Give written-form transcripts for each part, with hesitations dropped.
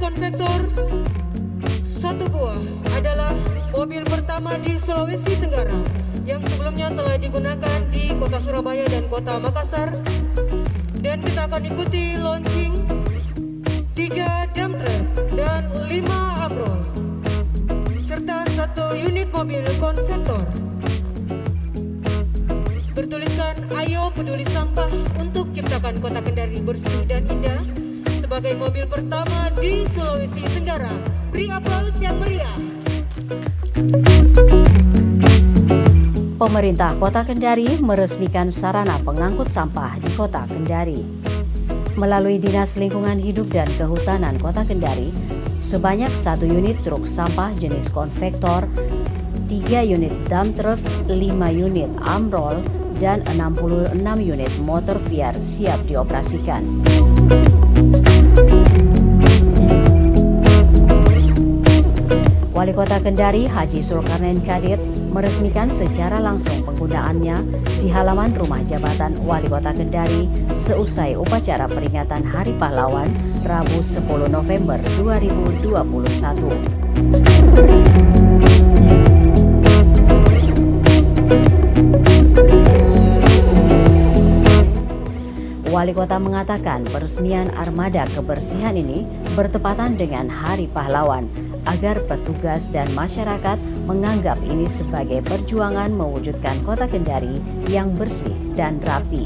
konvektor 1 buah adalah mobil pertama di Sulawesi Tenggara yang sebelumnya telah digunakan di Kota Surabaya dan Kota Makassar. Dan kita akan ikuti launching 3 dump truck dan 5 amrol serta 1 unit mobil konvektor bertuliskan "Ayo peduli sampah untuk ciptakan kota Kendari bersih dan indah" sebagai mobil pertama di Sulawesi Tenggara. Beri aplaus yang meriah. Pemerintah Kota Kendari meresmikan sarana pengangkut sampah di Kota Kendari. Melalui Dinas Lingkungan Hidup dan Kehutanan Kota Kendari, sebanyak 1 unit truk sampah jenis konvektor, 3 unit dump truck, 5 unit amrol, dan 66 unit motor VR siap dioperasikan. Wali Kota Kendari Haji Zulkarnain Kadir meresmikan secara langsung penggunaannya di halaman rumah jabatan Wali Kota Kendari seusai upacara peringatan Hari Pahlawan Rabu 10 November 2021. Wali Kota mengatakan peresmian armada kebersihan ini bertepatan dengan Hari Pahlawan agar petugas dan masyarakat menganggap ini sebagai perjuangan mewujudkan Kota Kendari yang bersih dan rapi.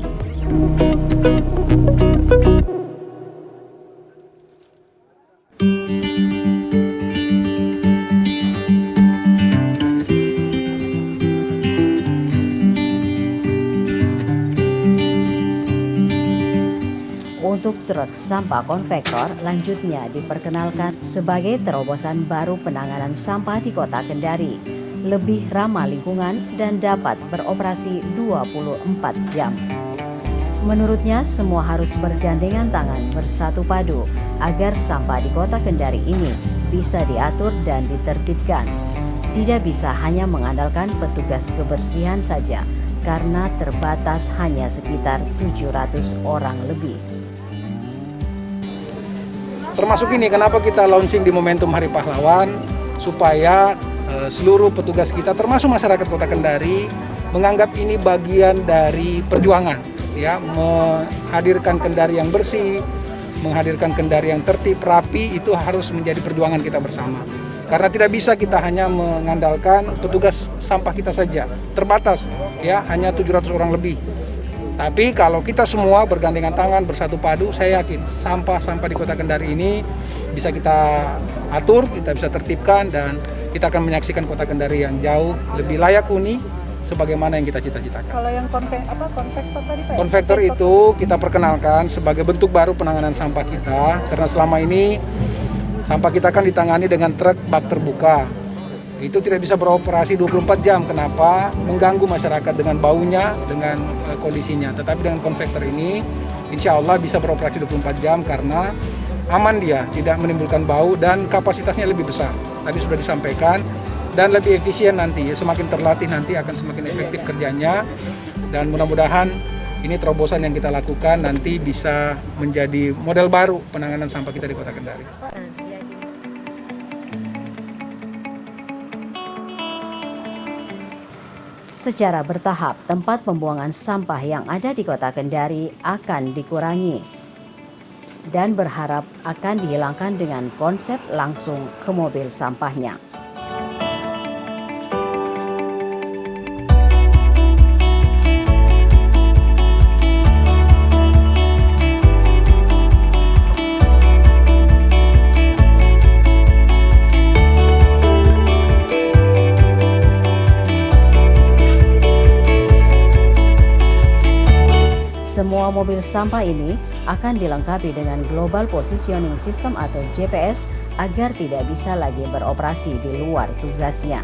Untuk truk sampah konvektor lanjutnya diperkenalkan sebagai terobosan baru penanganan sampah di Kota Kendari, lebih ramah lingkungan dan dapat beroperasi 24 jam. Menurutnya semua harus bergandengan tangan bersatu padu agar sampah di Kota Kendari ini bisa diatur dan ditertibkan. Tidak bisa hanya mengandalkan petugas kebersihan saja karena terbatas hanya sekitar 700 orang lebih. Termasuk ini kenapa kita launching di momentum Hari Pahlawan, supaya seluruh petugas kita termasuk masyarakat Kota Kendari menganggap ini bagian dari perjuangan, ya, menghadirkan Kendari yang bersih, menghadirkan Kendari yang tertib, rapi, itu harus menjadi perjuangan kita bersama. Karena tidak bisa kita hanya mengandalkan petugas sampah kita saja, terbatas, ya, hanya 700 orang lebih. Tapi kalau kita semua bergandengan tangan, bersatu padu, saya yakin sampah-sampah di Kota Kendari ini bisa kita atur, kita bisa tertibkan, dan kita akan menyaksikan Kota Kendari yang jauh lebih layak huni sebagaimana yang kita cita-citakan. Kalau yang konvektor tadi Pak? Konvektor itu kita perkenalkan sebagai bentuk baru penanganan sampah kita, karena selama ini sampah kita kan ditangani dengan truk bak terbuka. Itu tidak bisa beroperasi 24 jam. Kenapa? Mengganggu masyarakat dengan baunya, dengan kondisinya. Tetapi dengan konvektor ini, insya Allah bisa beroperasi 24 jam karena aman dia, tidak menimbulkan bau dan kapasitasnya lebih besar. Tadi sudah disampaikan, dan lebih efisien nanti. Semakin terlatih nanti akan semakin efektif kerjanya. Dan mudah-mudahan ini terobosan yang kita lakukan nanti bisa menjadi model baru penanganan sampah kita di Kota Kendari. Secara bertahap, tempat pembuangan sampah yang ada di Kota Kendari akan dikurangi dan berharap akan dihilangkan dengan konsep langsung ke mobil sampahnya. Semua mobil sampah ini akan dilengkapi dengan Global Positioning System atau GPS agar tidak bisa lagi beroperasi di luar tugasnya.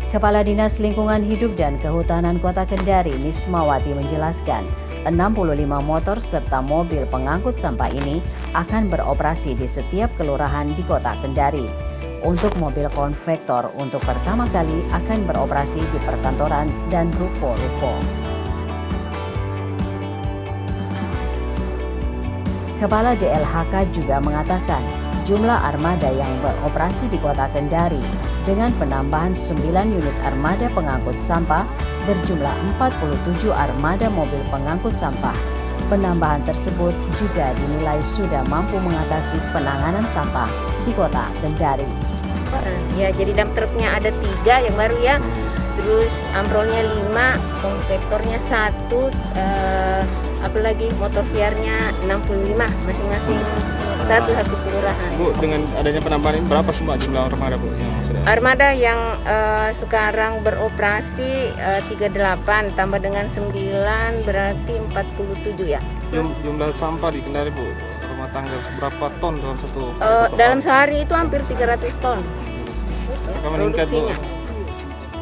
Kepala Dinas Lingkungan Hidup dan Kehutanan Kota Kendari, Nismawati, menjelaskan 65 motor serta mobil pengangkut sampah ini akan beroperasi di setiap kelurahan di Kota Kendari. Untuk mobil konvektor untuk pertama kali akan beroperasi di perkantoran dan ruko-ruko. Kepala DLHK juga mengatakan jumlah armada yang beroperasi di Kota Kendari dengan penambahan 9 unit armada pengangkut sampah berjumlah 47 armada mobil pengangkut sampah. Penambahan tersebut juga dinilai sudah mampu mengatasi penanganan sampah di Kota Kendari. Ya, jadi dump truknya ada 3 yang baru ya. Terus ambrolnya 5, kompaktornya 1, apalagi motor VR-nya 65 masing-masing satu kelurahan. Bu, dengan adanya penambahan ini berapa semua jumlah armada Bu yang sudah? Armada yang sekarang beroperasi 38 tambah dengan 9 berarti 47 ya. Jumlah sampah di Kendari Bu, rumah tangga berapa ton dalam satu? Dalam sehari itu hampir 300 ton ya, meningkat, Bu? produksinya.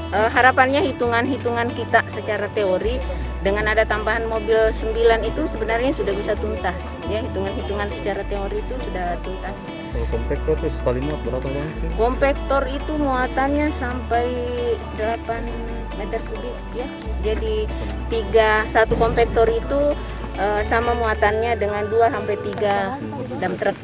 Harapannya hitungan-hitungan kita secara teori dengan ada tambahan mobil 9 itu sebenarnya sudah bisa tuntas ya, hitungan-hitungan secara teori itu sudah tuntas. Kalau kompaktor itu sekali muat berapa banyak? Kompaktor itu muatannya sampai 8 meter kubik ya. Jadi 1 kompaktor itu sama muatannya dengan 2 sampai 3 dump truck.